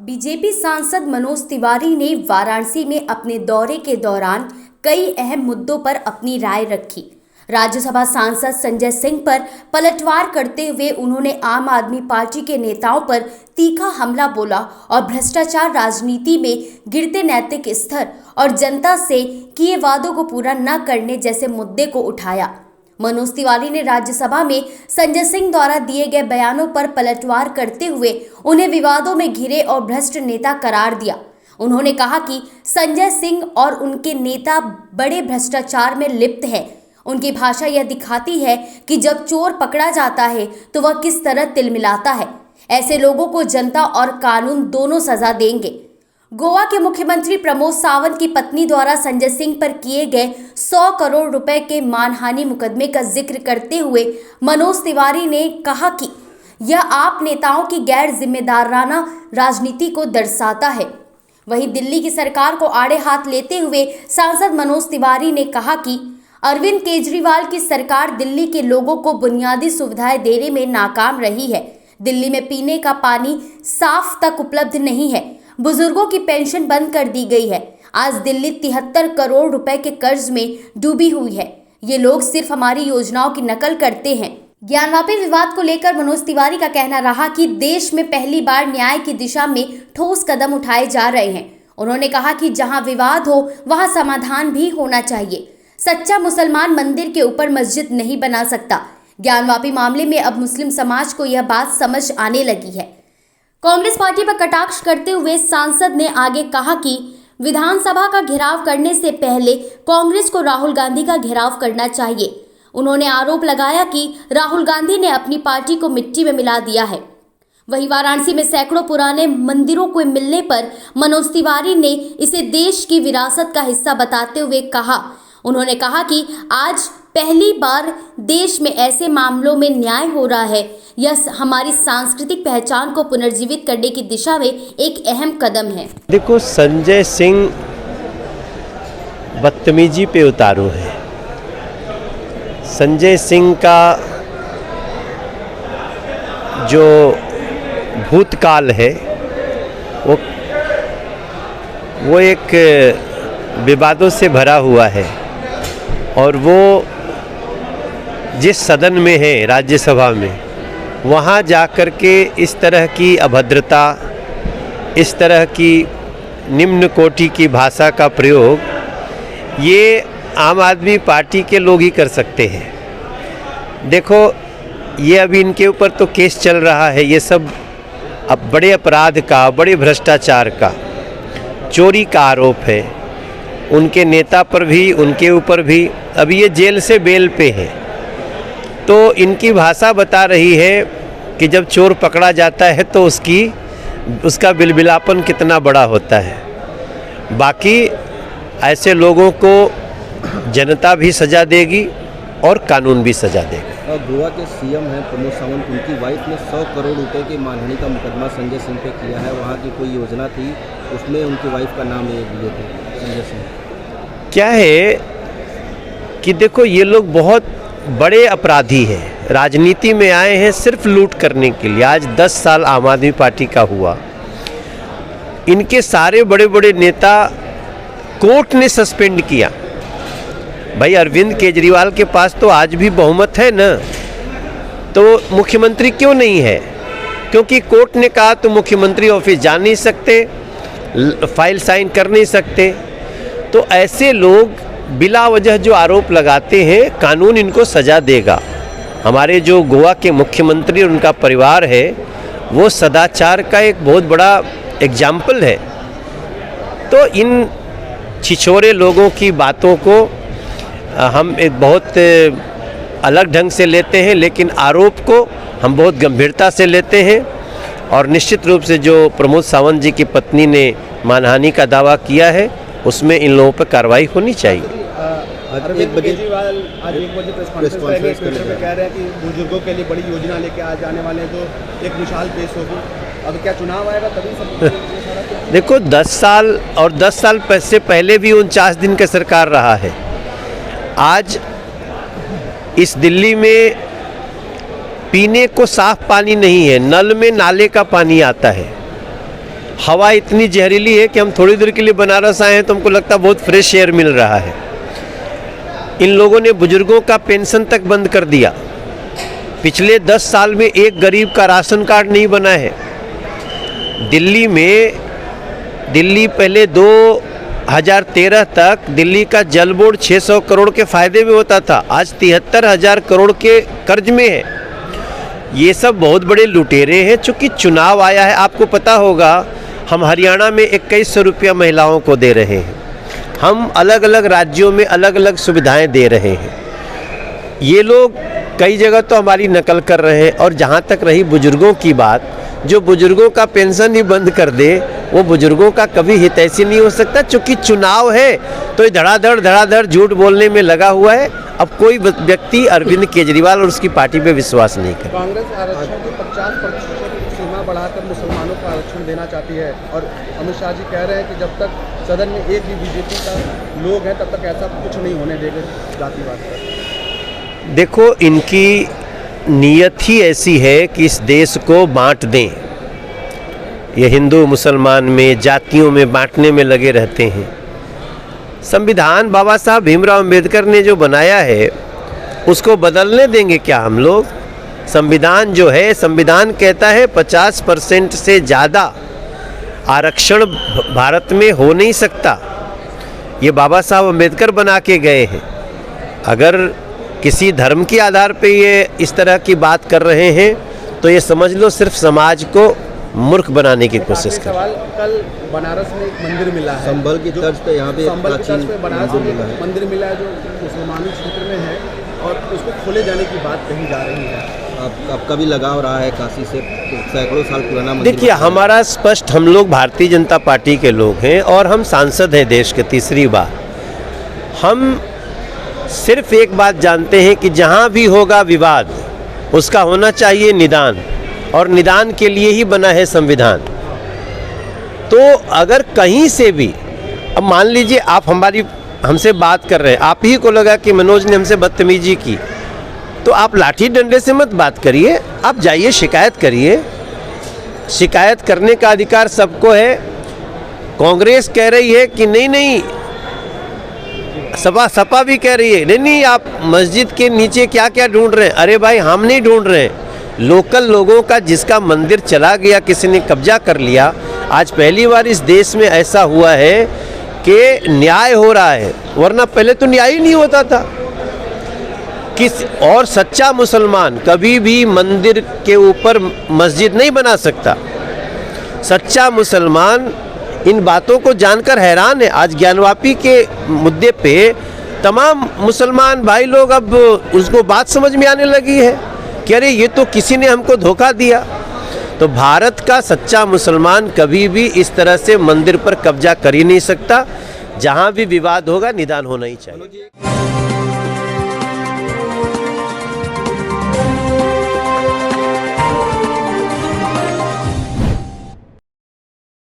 BJP सांसद मनोज तिवारी ने वाराणसी में अपने दौरे के दौरान कई अहम मुद्दों पर अपनी राय रखी। राज्यसभा सांसद संजय सिंह पर पलटवार करते हुए उन्होंने आम आदमी पार्टी के नेताओं पर तीखा हमला बोला और भ्रष्टाचार, राजनीति में गिरते नैतिक स्तर और जनता से किए वादों को पूरा न करने जैसे मुद्दे को उठाया। मनोज तिवारी ने राज्यसभा में संजय सिंह द्वारा दिए गए बयानों पर पलटवार करते हुए उन्हें विवादों में घिरे और भ्रष्ट नेता करार दिया। उन्होंने कहा कि संजय सिंह और उनके नेता बड़े भ्रष्टाचार में लिप्त हैं। उनकी भाषा यह दिखाती है कि जब चोर पकड़ा जाता है तो वह किस तरह तिलमिलाता है। ऐसे लोगों को जनता और कानून दोनों सजा देंगे। गोवा के मुख्यमंत्री प्रमोद सावंत की पत्नी द्वारा संजय सिंह पर किए गए 100 करोड़ रुपए के मानहानि मुकदमे का जिक्र करते हुए मनोज तिवारी ने कहा कि यह आप नेताओं की गैर जिम्मेदाराना राजनीति को दर्शाता है। वहीं दिल्ली की सरकार को आड़े हाथ लेते हुए सांसद मनोज तिवारी ने कहा कि अरविंद केजरीवाल की सरकार दिल्ली के लोगों को बुनियादी सुविधाएं देने में नाकाम रही है। दिल्ली में पीने का पानी साफ तक उपलब्ध नहीं है। बुजुर्गों की पेंशन बंद कर दी गई है। आज दिल्ली 73 करोड़ रुपए के कर्ज में डूबी हुई है। ये लोग सिर्फ हमारी योजनाओं की नकल करते हैं। ज्ञानवापी विवाद को लेकर मनोज तिवारी का कहना रहा कि देश में पहली बार न्याय की दिशा में ठोस कदम उठाए जा रहे हैं। उन्होंने कहा कि जहां विवाद हो वहां समाधान भी होना चाहिए। सच्चा मुसलमान मंदिर के ऊपर मस्जिद नहीं बना सकता। ज्ञानवापी मामले में अब मुस्लिम समाज को यह बात समझ आने लगी है। कांग्रेस पार्टी पर कटाक्ष करते हुए सांसद ने आगे कहा कि विधानसभा का घेराव करने से पहले कांग्रेस को राहुल गांधी का घेराव करना चाहिए। उन्होंने आरोप लगाया कि राहुल गांधी ने अपनी पार्टी को मिट्टी में मिला दिया है। वहीं वाराणसी में सैकड़ों पुराने मंदिरों को मिलने पर मनोज तिवारी ने इसे देश की विरासत का हिस्सा बताते हुए कहा। उन्होंने कहा कि आज पहली बार देश में ऐसे मामलों में न्याय हो रहा है। यह हमारी सांस्कृतिक पहचान को पुनर्जीवित करने की दिशा में एक अहम कदम है। देखो, संजय सिंह बदतमीजी पे उतारू है। संजय सिंह का जो भूतकाल है वो एक विवादों से भरा हुआ है और वो जिस सदन में है, राज्यसभा में, वहाँ जाकर के इस तरह की अभद्रता, इस तरह की निम्न कोटि की भाषा का प्रयोग ये आम आदमी पार्टी के लोग ही कर सकते हैं। देखो, ये अभी इनके ऊपर तो केस चल रहा है। ये सब अब बड़े अपराध का, बड़े भ्रष्टाचार का, चोरी का आरोप है उनके नेता पर भी, उनके ऊपर भी। अभी ये जेल से बेल पे है। तो इनकी भाषा बता रही है कि जब चोर पकड़ा जाता है तो उसका बिलबिलापन कितना बड़ा होता है। बाकी ऐसे लोगों को जनता भी सजा देगी और कानून भी सजा देगा। गोवा के सीएम हैं प्रमोद सावंत, उनकी वाइफ ने 100 करोड़ रुपए की मानहानि का मुकदमा संजय सिंह पे किया है। वहाँ की कोई योजना थी, उसमें उनकी वाइफ का नाम लिए थे संजय सिंह। क्या है कि देखो, ये लोग बहुत बड़े अपराधी हैं। राजनीति में आए हैं सिर्फ लूट करने के लिए। आज 10 साल आम आदमी पार्टी का हुआ। इनके सारे बड़े बड़े नेता कोर्ट ने सस्पेंड किया। भाई, अरविंद केजरीवाल के पास तो आज भी बहुमत है ना, तो मुख्यमंत्री क्यों नहीं है? क्योंकि कोर्ट ने कहा तो मुख्यमंत्री ऑफिस जा नहीं सकते, फाइल साइन कर नहीं सकते। तो ऐसे लोग बिला वजह जो आरोप लगाते हैं, कानून इनको सजा देगा। हमारे जो गोवा के मुख्यमंत्री और उनका परिवार है वो सदाचार का एक बहुत बड़ा एग्जाम्पल है। तो इन छिछोरे लोगों की बातों को हम एक बहुत अलग ढंग से लेते हैं, लेकिन आरोप को हम बहुत गंभीरता से लेते हैं। और निश्चित रूप से जो प्रमोद सावंत जी की पत्नी ने मानहानि का दावा किया है उसमें इन लोगों पर कार्रवाई होनी चाहिए। आज 1 बजे प्रेस कॉन्फ्रेंस में कह रहे हैं कि बुजुर्गों के लिए बड़ी योजना लेके आज जाने वाले, तो एक मिसाल पेश होगी। अब क्या चुनाव आएगा तभी सब देखो, 10 साल और 10 साल से पहले भी 49 दिन का सरकार रहा है। आज इस दिल्ली में पीने को साफ पानी नहीं है, नल में नाले का पानी आता है। हवा इतनी जहरीली है कि हम थोड़ी देर के लिए बनारस आए हैं तो हमको लगता है बहुत फ्रेश एयर मिल रहा है। इन लोगों ने बुजुर्गों का पेंशन तक बंद कर दिया। पिछले 10 साल में एक गरीब का राशन कार्ड नहीं बना है। दिल्ली पहले 2013 तक दिल्ली का जल बोर्ड 600 करोड़ के फायदे में होता था, आज 73,000 करोड़ के कर्ज में है। ये सब बहुत बड़े लुटेरे हैं। चूँकि चुनाव आया है, आपको पता होगा हम हरियाणा में 2100 रुपया महिलाओं को दे रहे हैं। हम अलग अलग राज्यों में अलग अलग सुविधाएं दे रहे हैं। ये लोग कई जगह तो हमारी नकल कर रहे हैं। और जहाँ तक रही बुजुर्गों की बात, जो बुजुर्गों का पेंशन ही बंद कर दे वो बुजुर्गों का कभी हितैषी नहीं हो सकता। चूँकि चुनाव है तो ये धड़ाधड़ झूठ बोलने में लगा हुआ है। अब कोई व्यक्ति अरविंद केजरीवाल और उसकी पार्टी पे विश्वास नहीं कर। कांग्रेस आरक्षण की 50% सीमा बढ़ाकर मुसलमानों को आरक्षण देना चाहती है और अमित शाह जी कह रहे हैं कि जब तक सदन में एक भी बीजेपी का लोग है तब तक ऐसा कुछ नहीं होने देंगे जातिवाद पर। देखो, इनकी नीयत ही ऐसी है कि इस देश को बांट दें। ये हिंदू मुसलमान में, जातियों में बांटने में लगे रहते हैं। संविधान बाबा साहब भीमराव अंबेडकर ने जो बनाया है उसको बदलने देंगे क्या हम लोग? संविधान जो है, संविधान कहता है 50% से ज़्यादा आरक्षण भारत में हो नहीं सकता। ये बाबा साहब अंबेडकर बना के गए हैं। अगर किसी धर्म के आधार पे ये इस तरह की बात कर रहे हैं तो ये समझ लो सिर्फ समाज को मूर्ख बनाने की कोशिश कर। सवाल, कल बनारस में एक मंदिर मिला है, संभल की तर्ज पे, यहाँ पे संभल की तर्ज पे बनारस में एक मंदिर मिला है जो मुसलमानी क्षेत्र में है और उसको खोले जाने की बात कही जा रही है। आपका भी लगाव रहा है काशी से, सैकड़ों साल पुराना मंदिर। देखिए, हमारा स्पष्ट, हम लोग भारतीय जनता पार्टी के लोग हैं और हम सांसद हैं देश के तीसरी बार। हम सिर्फ एक बात जानते हैं कि जहाँ भी होगा विवाद उसका होना चाहिए निदान, और निदान के लिए ही बना है संविधान। तो अगर कहीं से भी, अब मान लीजिए आप हमसे बात कर रहे हैं, आप ही को लगा कि मनोज ने हमसे बदतमीजी की, तो आप लाठी डंडे से मत बात करिए, आप जाइए शिकायत करिए। शिकायत करने का अधिकार सबको है। कांग्रेस कह रही है कि नहीं, सपा भी कह रही है नहीं, आप मस्जिद के नीचे क्या क्या ढूंढ रहे हैं। अरे भाई, हम नहीं ढूंढ रहे हैं। लोकल लोगों का, जिसका मंदिर चला गया, किसी ने कब्जा कर लिया। आज पहली बार इस देश में ऐसा हुआ है कि न्याय हो रहा है, वरना पहले तो न्याय ही नहीं होता था। और सच्चा मुसलमान कभी भी मंदिर के ऊपर मस्जिद नहीं बना सकता। सच्चा मुसलमान इन बातों को जानकर हैरान है। आज ज्ञानवापी के मुद्दे पे तमाम मुसलमान भाई लोग अब उसको बात समझ में आने लगी है कि अरे ये तो किसी ने हमको धोखा दिया। तो भारत का सच्चा मुसलमान कभी भी इस तरह से मंदिर पर कब्जा कर ही नहीं सकता। जहाँ भी विवाद होगा निदान होना ही चाहिए।